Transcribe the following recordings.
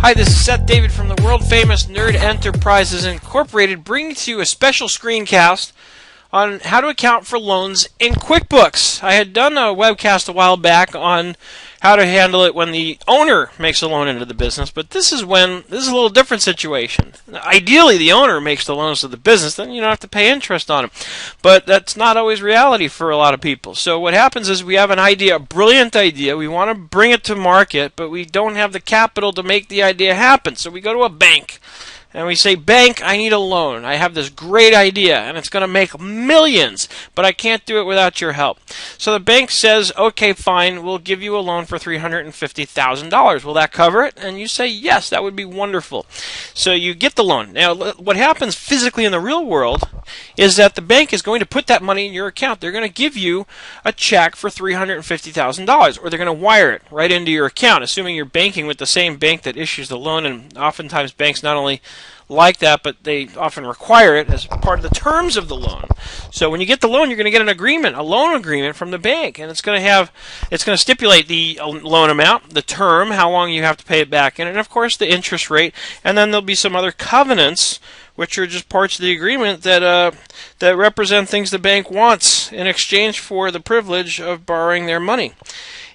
Hi, this is Seth David from the world famous Nerd Enterprises Incorporated, bringing to you a special screencast on how to account for loans in QuickBooks. I had done a webcast a while back on how to handle it when the owner makes a loan into the business, but this is a little different situation. Ideally, the owner makes the loans to the business, then you don't have to pay interest on them. But that's not always reality for a lot of people. So what happens is we have an idea, a brilliant idea, we want to bring it to market, but we don't have the capital to make the idea happen. So we go to a bank. And we say, bank, I need a loan. I have this great idea, and it's going to make millions, but I can't do it without your help. So the bank says, okay, fine, we'll give you a loan for $350,000. Will that cover it? And you say, yes, that would be wonderful. So you get the loan. Now, what happens physically in the real world is that the bank is going to put that money in your account. They're going to give you a check for $350,000, or they're going to wire it right into your account, assuming you're banking with the same bank that issues the loan. And oftentimes banks not only like that, but they often require it as part of the terms of the loan. So when you get the loan, you're going to get an agreement, a loan agreement from the bank, and it's going to stipulate the loan amount, the term, how long you have to pay it back in, and of course the interest rate. And then there'll be some other covenants, which are just parts of the agreement that represent things the bank wants in exchange for the privilege of borrowing their money.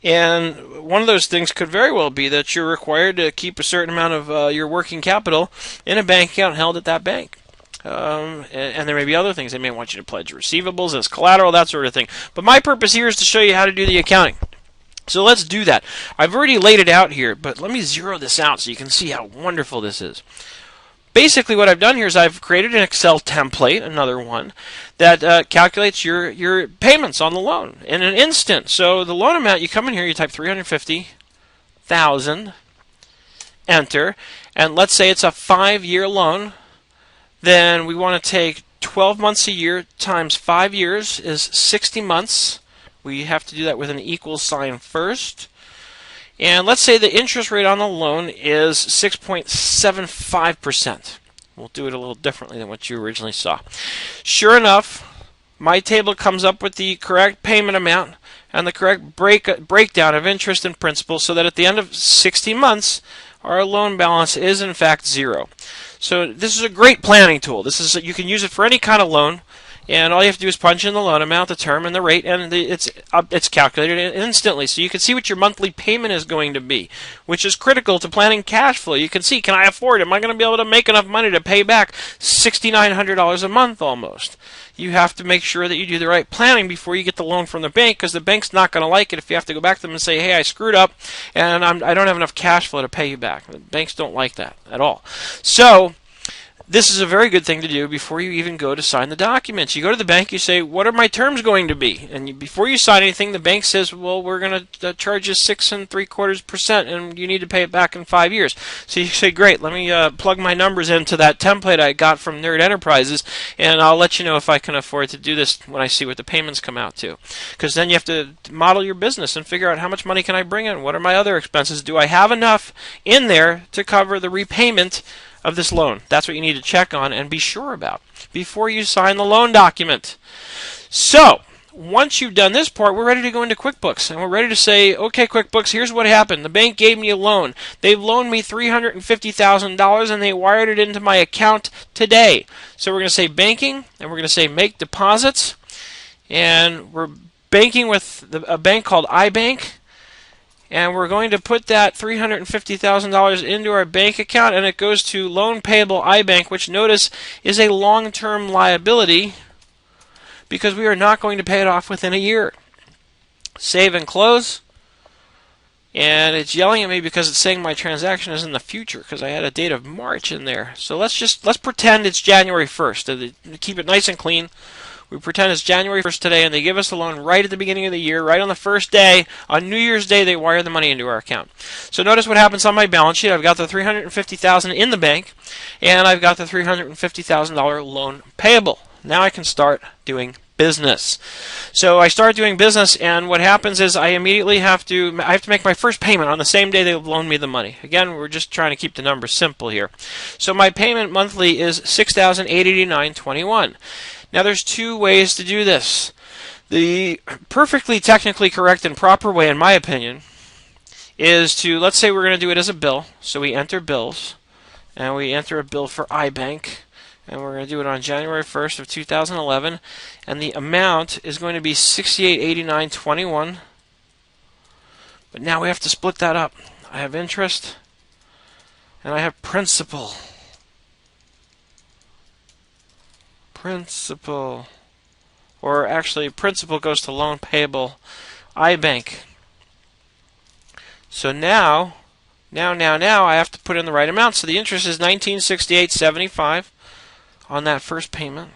And one of those things could very well be that you're required to keep a certain amount of your working capital in a bank account held at that bank. And there may be other things. They may want you to pledge receivables as collateral, that sort of thing. But my purpose here is to show you how to do the accounting. So let's do that. I've already laid it out here, but let me zero this out so you can see how wonderful this is. Basically, what I've done here is I've created an Excel template, another one, that calculates your payments on the loan in an instant. So the loan amount, you come in here, you type $350,000, enter, and let's say it's a 5-year loan. Then we want to take 12 months a year times 5 years is 60 months. We have to do that with an equal sign first. And let's say the interest rate on the loan is 6.75%. We'll do it a little differently than what you originally saw. Sure enough, my table comes up with the correct payment amount and the correct breakdown of interest and principal, so that at the end of 60 months, our loan balance is in fact zero. So this is a great planning tool. You can use it for any kind of loan. And all you have to do is punch in the loan amount, the term, and the rate, and it's calculated instantly. So you can see what your monthly payment is going to be, which is critical to planning cash flow. You can see, can I afford it? Am I going to be able to make enough money to pay back $6,900 a month almost? You have to make sure that you do the right planning before you get the loan from the bank, because the bank's not going to like it if you have to go back to them and say, hey, I screwed up, and I don't have enough cash flow to pay you back. The banks don't like that at all. So this is a very good thing to do before you even go to sign the documents. You go to the bank, you say, what are my terms going to be? And before you sign anything, the bank says, well, we're going to charge you 6.75%, and you need to pay it back in 5 years. So you say, great, let me plug my numbers into that template I got from Nerd Enterprises, and I'll let you know if I can afford to do this when I see what the payments come out to. Because then you have to model your business and figure out how much money can I bring in? What are my other expenses? Do I have enough in there to cover the repayment of this loan? That's what you need to check on and be sure about before you sign the loan document. So once you've done this part, we're ready to go into QuickBooks, and we're ready to say, okay, QuickBooks, here's what happened. The bank gave me a loan. They've loaned me $350,000, and they wired it into my account today. So we're going to say banking, and we're going to say make deposits, and we're banking with a bank called iBank. And we're going to put that $350,000 into our bank account, and it goes to loan payable iBank, which notice is a long-term liability because we are not going to pay it off within a year. Save and close. And it's yelling at me because it's saying my transaction is in the future because I had a date of March in there. So let's pretend it's January 1st to keep it nice and clean. We pretend it's January 1st today, and they give us the loan right at the beginning of the year, right on the first day. On New Year's Day, they wire the money into our account. So notice what happens on my balance sheet. I've got the $350,000 in the bank, and I've got the $350,000 loan payable. Now I can start doing business. So I start doing business, and what happens is I immediately have to make my first payment on the same day they loan me the money. Again, we're just trying to keep the numbers simple here. So my payment monthly is $6,889.21. Now there's two ways to do this. The perfectly technically correct and proper way, in my opinion, is to, let's say we're going to do it as a bill. So we enter bills, and we enter a bill for iBank, and we're going to do it on January 1st of 2011, and the amount is going to be $68.89.21. But now we have to split that up. I have interest, and I have principal. Principal. Or actually, principal goes to loan payable iBank. So now I have to put in the right amount. So the interest is $1968.75 on that first payment,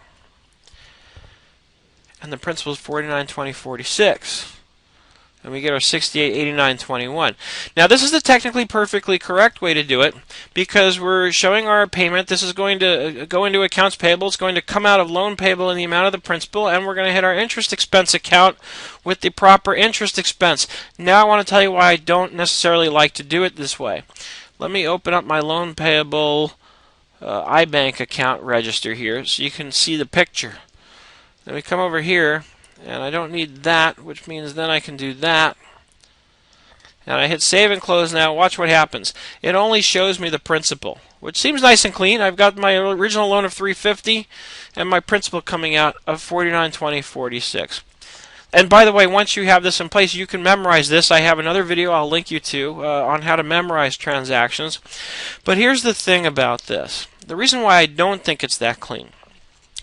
and the principal is $49.20.46. And we get our $68.89.21. Now this is the technically perfectly correct way to do it, because we're showing our payment. This is going to go into accounts payable. It's going to come out of loan payable in the amount of the principal, and we're going to hit our interest expense account with the proper interest expense. Now I want to tell you why I don't necessarily like to do it this way. Let me open up my loan payable iBank account register here so you can see the picture. Then we come over here, and I don't need that, which means then I can do that. And I hit save and close now. Watch what happens. It only shows me the principal, which seems nice and clean. I've got my original loan of $350 and my principal coming out of $49.20.46. And by the way, once you have this in place, you can memorize this. I have another video I'll link you to on how to memorize transactions. But here's the thing about this. The reason why I don't think it's that clean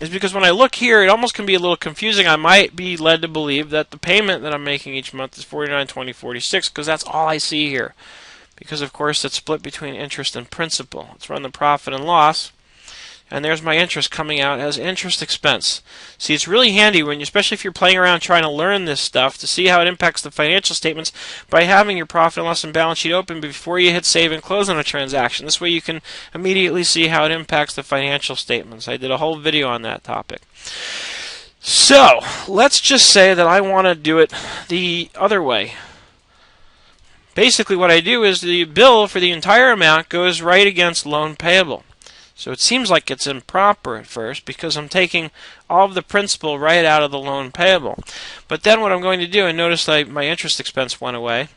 is because when I look here, it almost can be a little confusing. I might be led to believe that the payment that I'm making each month is $49.20.46, because that's all I see here. Because of course it's split between interest and principal. Let's run the profit and loss, and there's my interest coming out as interest expense. See, it's really handy when, especially if you're playing around trying to learn this stuff, to see how it impacts the financial statements by having your profit and loss and balance sheet open before you hit save and close on a transaction. This way you can immediately see how it impacts the financial statements. I did a whole video on that topic. So, let's just say that I want to do it the other way. Basically what I do is the bill for the entire amount goes right against loan payable. So it seems like it's improper at first because I'm taking all of the principal right out of the loan payable. But then what I'm going to do, and notice that my interest expense went away,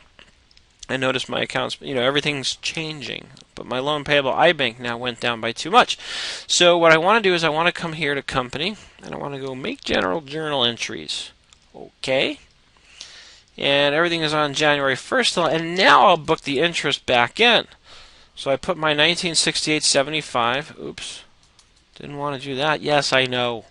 and notice my accounts, everything's changing. But my loan payable iBank now went down by too much. So what I want to do is I want to come here to company, and I want to go make general journal entries. Okay. And everything is on January 1st, and now I'll book the interest back in. So I put my 1968.75. Oops. Didn't want to do that. Yes, I know.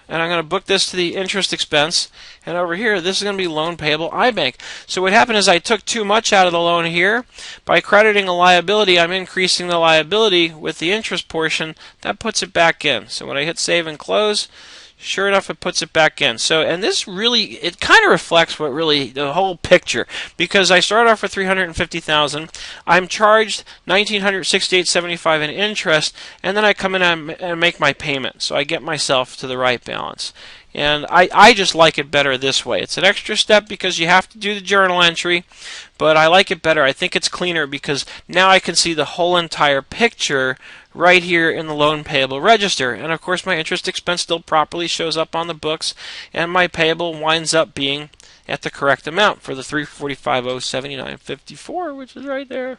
And I'm going to book this to the interest expense. And over here, this is going to be loan payable iBank. So what happened is I took too much out of the loan here. By crediting a liability, I'm increasing the liability with the interest portion. That puts it back in. So when I hit save and close, sure enough, it puts it back in. So, and this really, it kind of reflects what really, the whole picture. Because I started off with $350,000, I'm charged $1,968.75 in interest, and then I come in and make my payment. So I get myself to the right balance. And I just like it better this way. It's an extra step because you have to do the journal entry, but I like it better. I think it's cleaner because now I can see the whole entire picture right here in the loan payable register. And of course my interest expense still properly shows up on the books, and my payable winds up being at the correct amount for the $345,079.54, which is right there.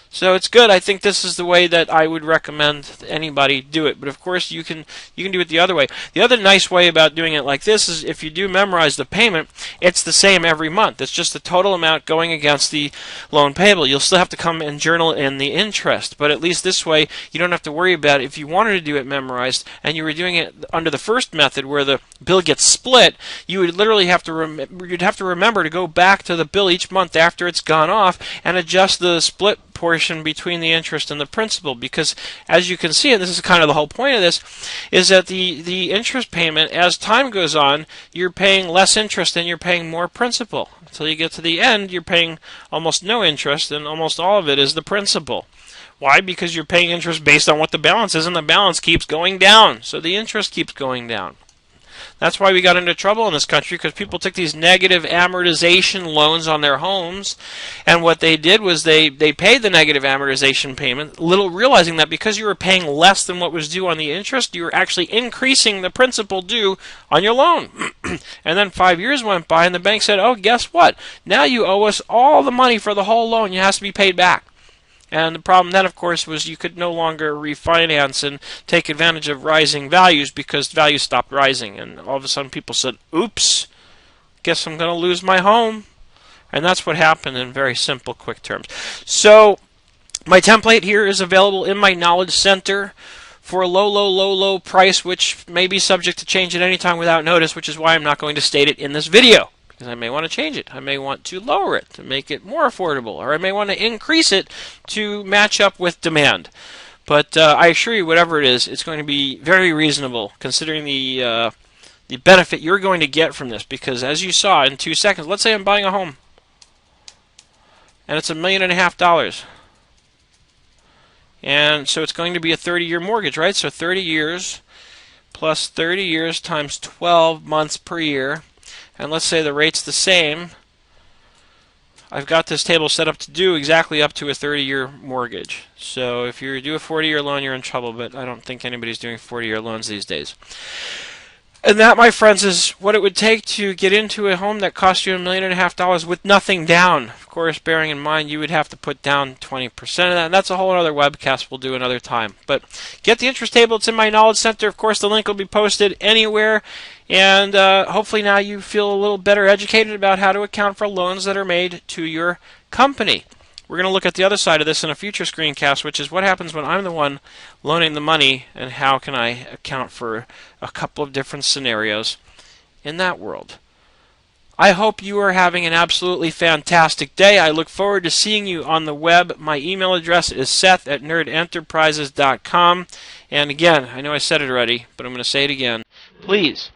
So it's good. I think this is the way that I would recommend anybody do it. But of course you can do it the other way. The other nice way about doing it like this is if you do memorize the payment, it's the same every month. It's just the total amount going against the loan payable. You'll still have to come and journal in the interest, but at least this way you don't have to worry about it. If you wanted to do it memorized and you were doing it under the first method where the bill gets split, you would literally have to remember to go back to the bill each month after it's gone off and adjust the split portion between the interest and the principal, because as you can see, and this is kind of the whole point of this, is that the interest payment, as time goes on, you're paying less interest and you're paying more principal. Until you get to the end, you're paying almost no interest, and almost all of it is the principal. Why? Because you're paying interest based on what the balance is, and the balance keeps going down, so the interest keeps going down. That's why we got into trouble in this country, because people took these negative amortization loans on their homes, and what they did was they paid the negative amortization payment, little realizing that because you were paying less than what was due on the interest, you were actually increasing the principal due on your loan. And then 5 years went by, and the bank said, oh, guess what? Now you owe us all the money for the whole loan. It has to be paid back. And the problem then, of course, was you could no longer refinance and take advantage of rising values because values stopped rising. And all of a sudden people said, oops, guess I'm going to lose my home. And that's what happened in very simple, quick terms. So my template here is available in my Knowledge Center for a low price, which may be subject to change at any time without notice, which is why I'm not going to state it in this video. Because I may want to change it. I may want to lower it to make it more affordable, or I may want to increase it to match up with demand. But I assure you, whatever it is, it's going to be very reasonable considering the benefit you're going to get from this. Because as you saw in 2 seconds, let's say I'm buying a home, and it's $1.5 million. And so it's going to be a 30-year mortgage, right? So 30 years plus 30 years times 12 months per year. And let's say the rate's the same. I've got this table set up to do exactly up to a 30-year mortgage. So if you do a 40-year loan, you're in trouble, but I don't think anybody's doing 40-year loans these days. And that, my friends, is what it would take to get into a home that costs you $1.5 million with nothing down. Of course, bearing in mind you would have to put down 20% of that. And that's a whole other webcast we'll do another time. But get the interest table. It's in my Knowledge Center. Of course, the link will be posted anywhere. And hopefully now you feel a little better educated about how to account for loans that are made to your company. We're going to look at the other side of this in a future screencast, which is what happens when I'm the one loaning the money, and how can I account for a couple of different scenarios in that world. I hope you are having an absolutely fantastic day. I look forward to seeing you on the web. My email address is seth@nerdenterprises.com. And again, I know I said it already, but I'm going to say it again. Please